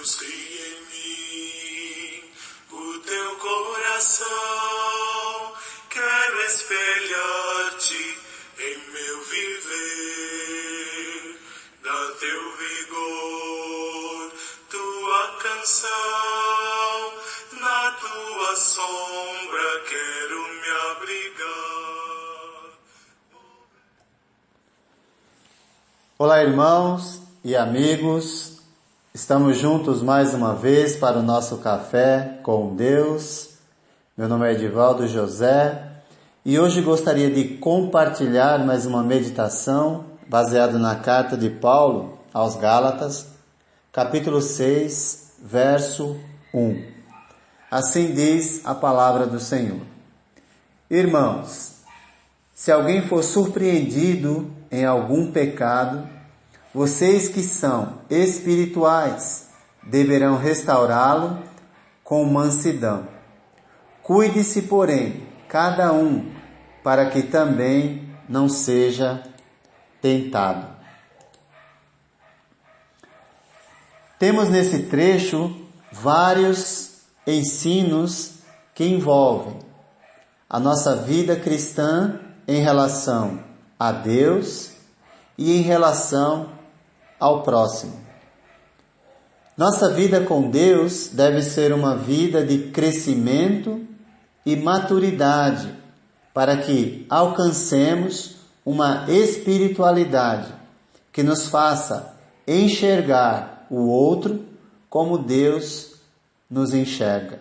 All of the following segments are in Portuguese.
Deus, cria em mim o teu coração. Quero espelhar-te em meu viver. Dá teu vigor, tua canção. Na tua sombra quero me abrigar. Olá, irmãos e amigos, estamos juntos mais uma vez para o nosso café com Deus. Meu nome é Edivaldo José e hoje gostaria de compartilhar mais uma meditação baseada na carta de Paulo aos Gálatas, capítulo 6, verso 1. Assim diz a palavra do Senhor. Irmãos, se alguém for surpreendido em algum pecado, vocês que são espirituais deverão restaurá-lo com mansidão. Cuide-se, porém, cada um, para que também não seja tentado. Temos nesse trecho vários ensinos que envolvem a nossa vida cristã em relação a Deus e em relação ao próximo. Nossa vida com Deus deve ser uma vida de crescimento e maturidade para que alcancemos uma espiritualidade que nos faça enxergar o outro como Deus nos enxerga.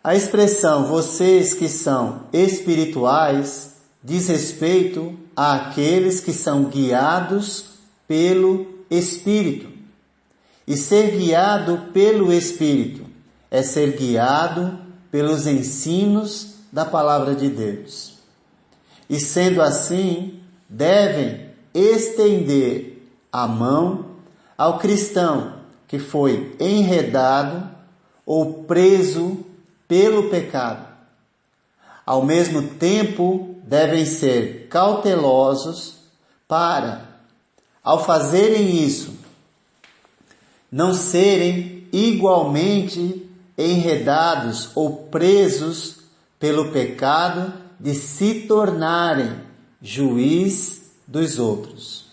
A expressão vocês que são espirituais diz respeito àqueles que são guiados pelo Espírito. E ser guiado pelo Espírito é ser guiado pelos ensinos da Palavra de Deus. E sendo assim, devem estender a mão ao cristão que foi enredado ou preso pelo pecado. Ao mesmo tempo, devem ser cautelosos para, ao fazerem isso, não serem igualmente enredados ou presos pelo pecado de se tornarem juiz dos outros.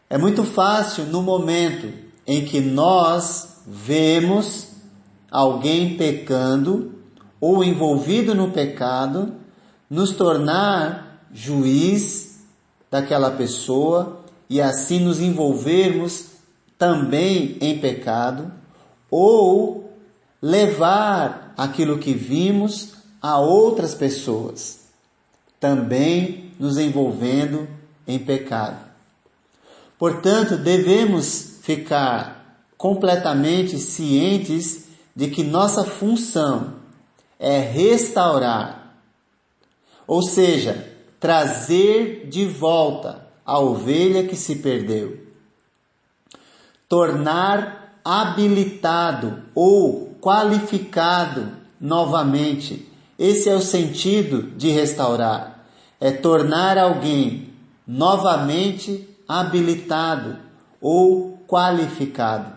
É muito fácil no momento em que nós vemos alguém pecando ou envolvido no pecado, nos tornar juiz daquela pessoa e assim nos envolvermos também em pecado, ou levar aquilo que vimos a outras pessoas, também nos envolvendo em pecado. Portanto, devemos ficar completamente cientes de que nossa função é restaurar, ou seja, trazer de volta a ovelha que se perdeu, tornar habilitado ou qualificado novamente. Esse é o sentido de restaurar, é tornar alguém novamente habilitado ou qualificado.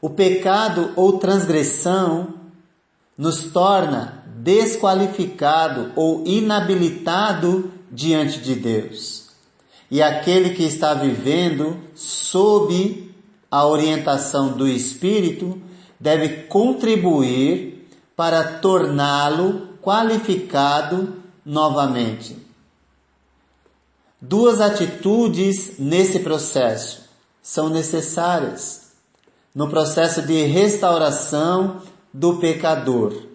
O pecado ou transgressão nos torna desqualificado ou inabilitado diante de Deus. E aquele que está vivendo sob a orientação do Espírito deve contribuir para torná-lo qualificado novamente. Duas atitudes nesse processo são necessárias no processo de restauração do pecador.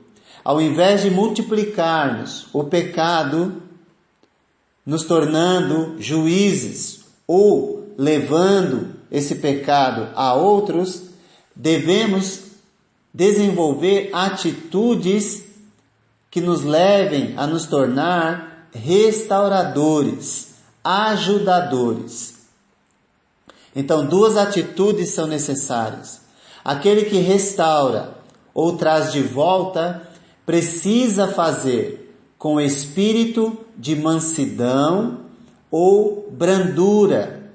Ao invés de multiplicarmos o pecado, nos tornando juízes ou levando esse pecado a outros, devemos desenvolver atitudes que nos levem a nos tornar restauradores, ajudadores. Então, duas atitudes são necessárias. Aquele que restaura ou traz de volta precisa fazer com espírito de mansidão ou brandura,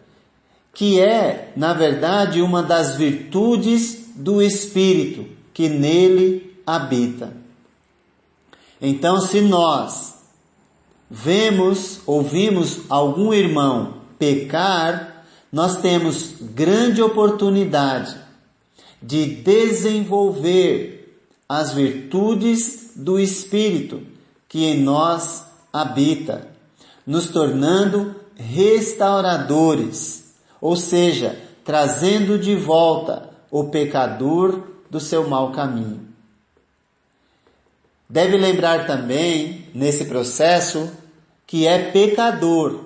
que é, na verdade, uma das virtudes do Espírito que nele habita. Então, se nós ouvimos algum irmão pecar, nós temos grande oportunidade de desenvolver as virtudes do Espírito que em nós habita, nos tornando restauradores, ou seja, trazendo de volta o pecador do seu mau caminho. Deve lembrar também, nesse processo, que é pecador,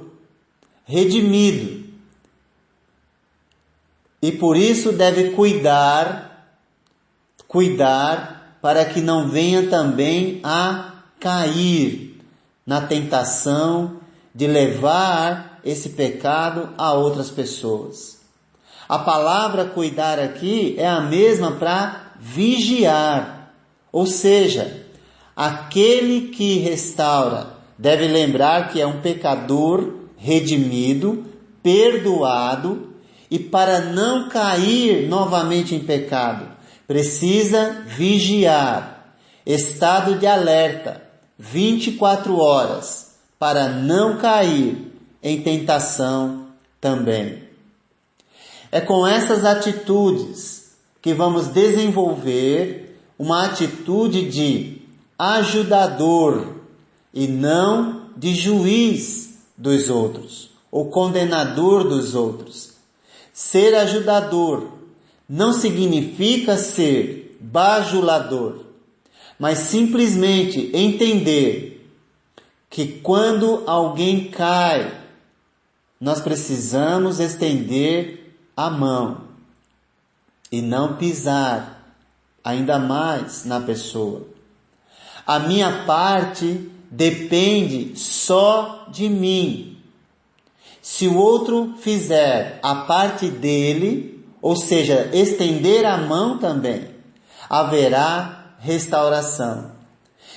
redimido, e por isso deve cuidar para que não venha também a cair na tentação de levar esse pecado a outras pessoas. A palavra cuidar aqui é a mesma para vigiar, ou seja, aquele que restaura deve lembrar que é um pecador redimido, perdoado, e para não cair novamente em pecado, precisa vigiar, estado de alerta, 24 horas, para não cair em tentação também. É com essas atitudes que vamos desenvolver uma atitude de ajudador e não de juiz dos outros, ou condenador dos outros. Ser ajudador não significa ser bajulador, mas simplesmente entender que quando alguém cai, nós precisamos estender a mão e não pisar ainda mais na pessoa. A minha parte depende só de mim. Se o outro fizer a parte dele, ou seja, estender a mão também, haverá restauração.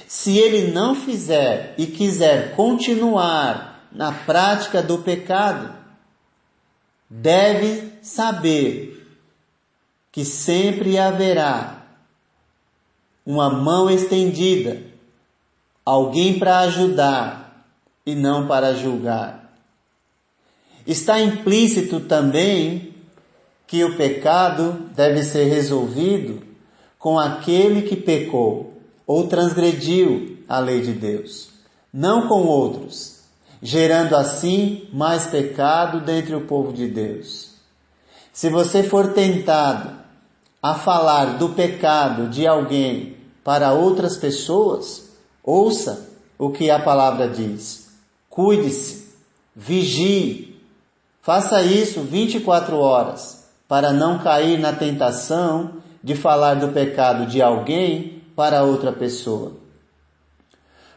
Se ele não fizer e quiser continuar na prática do pecado, deve saber que sempre haverá uma mão estendida, alguém para ajudar e não para julgar. Está implícito também que o pecado deve ser resolvido com aquele que pecou ou transgrediu a lei de Deus, não com outros, gerando assim mais pecado dentre o povo de Deus. Se você for tentado a falar do pecado de alguém para outras pessoas, ouça o que a palavra diz. Cuide-se, vigie, faça isso 24 horas, para não cair na tentação de falar do pecado de alguém para outra pessoa.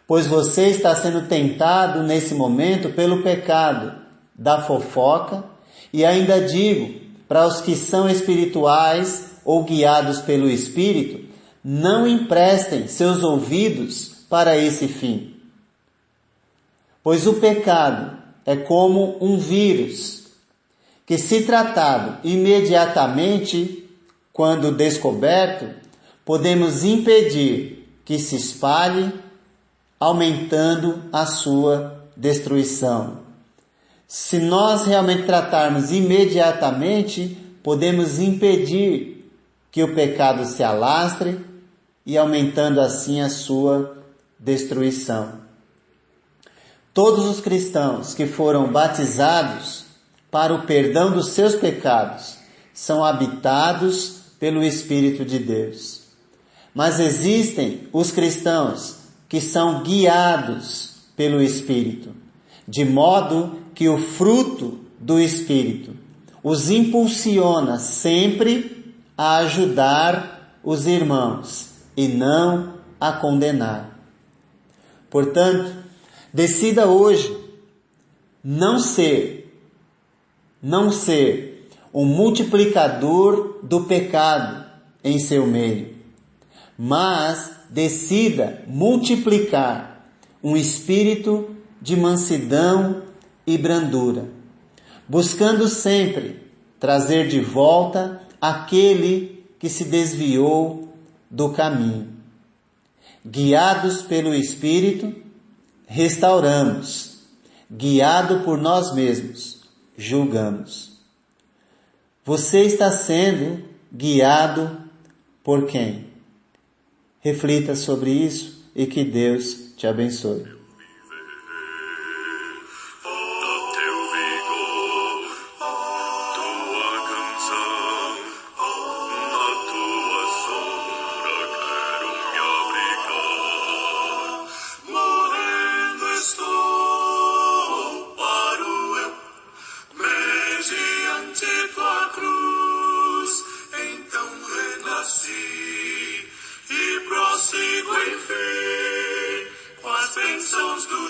Pois você está sendo tentado nesse momento pelo pecado da fofoca, e ainda digo, para os que são espirituais ou guiados pelo Espírito, não emprestem seus ouvidos para esse fim. Pois o pecado é como um vírus, que se tratado imediatamente, quando descoberto, podemos impedir que se espalhe, aumentando a sua destruição. Se nós realmente tratarmos imediatamente, podemos impedir que o pecado se alastre e aumentando assim a sua destruição. Todos os cristãos que foram batizados para o perdão dos seus pecados são habitados pelo Espírito de Deus. Mas existem os cristãos que são guiados pelo Espírito, de modo que o fruto do Espírito os impulsiona sempre a ajudar os irmãos e não a condenar. Portanto, decida hoje não ser um multiplicador do pecado em seu meio, mas decida multiplicar um espírito de mansidão e brandura, buscando sempre trazer de volta aquele que se desviou do caminho. Guiados pelo Espírito, restauramos. Guiado por nós mesmos, julgamos. Você está sendo guiado por quem? Reflita sobre isso e que Deus te abençoe. E prossigo, enfim, com as bênçãos do